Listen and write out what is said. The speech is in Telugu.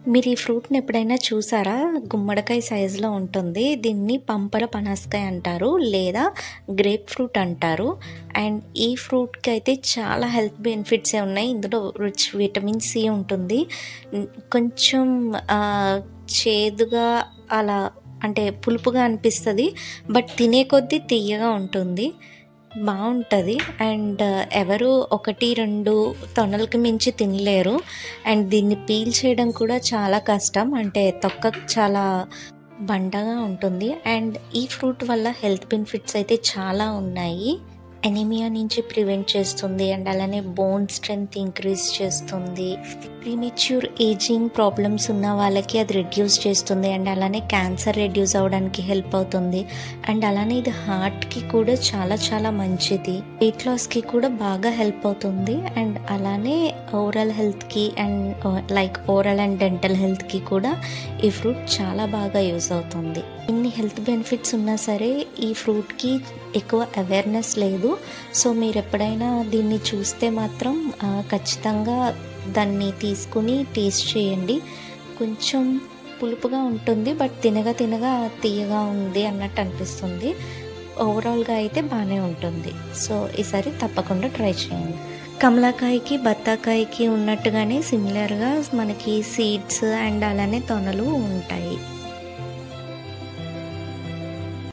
మీరు ఈ ఫ్రూట్‌ని ఎప్పుడైనా చూసారా? గుమ్మడికాయ సైజులో ఉంటుంది. దీన్ని పంపర పనసకాయ అంటారు. లేదా గ్రేప్ ఫ్రూట్ అంటారు. అండ్ ఈ ఫ్రూట్‌కయితే చాలా హెల్త్ బెనిఫిట్సే ఉన్నాయి. ఇందులో రిచ్ విటమిన్ సి ఉంటుంది. కొంచెం చేదుగా అలా అంటే పులుపుగా అనిపిస్తది. బట్ తినే కొద్దీ తియ్యగా ఉంటుంది. బావుంటది. అండ్ ఎవరు 1, 2 తొనలకి మించి తినలేరు. అండ్ దీన్ని పీల్ చేయడం కూడా చాలా కష్టం. అంటే తొక్క చాలా బండగా ఉంటుంది. అండ్ ఈ ఫ్రూట్ వల్ల హెల్త్ బెనిఫిట్స్ అయితే చాలా ఉన్నాయి. ఎనీమియా నుంచి ప్రివెంట్ చేస్తుంది. అండ్ అలానే బోన్ స్ట్రెంగ్త్ ఇంక్రీజ్ చేస్తుంది. ప్రీమెచ్యూర్ ఏజింగ్ ప్రాబ్లమ్స్ ఉన్న వాళ్ళకి అది రెడ్యూస్ చేస్తుంది. అండ్ అలానే క్యాన్సర్ రెడ్యూస్ అవ్వడానికి హెల్ప్ అవుతుంది. అండ్ అలానే ఇది హార్ట్‌కి కూడా చాలా చాలా మంచిది. వెయిట్ లాస్‌కి కూడా బాగా హెల్ప్ అవుతుంది. అండ్ అలానే ఓరల్ హెల్త్‌కి and like oral and dental హెల్త్‌కి కూడా ఈ ఫ్రూట్ చాలా బాగా యూజ్ అవుతుంది. ఇన్ని హెల్త్ బెనిఫిట్స్ ఉన్నా సరే ఈ ఫ్రూట్‌కి ఎక్కువ అవేర్‌నెస్ లేదు. సో మీరు ఎప్పుడైనా దీన్ని చూస్తే మాత్రం ఖచ్చితంగా దాన్ని తీసుకుని టేస్ట్ చేయండి. కొంచెం పులుపుగా ఉంటుంది. బట్ తినగా తినగా తియ్యగా ఉంది అన్నట్టు అనిపిస్తుంది. ఓవరాల్‌గా అయితే బానే ఉంటుంది. సో ఈసారి తప్పకుండా ట్రై చేయండి. కమలాకాయకి, బత్తాకాయకి ఉన్నట్టుగానే సిమిలర్‌గా మనకి సీడ్స్ అండ్ అలానే తొనలు ఉంటాయి.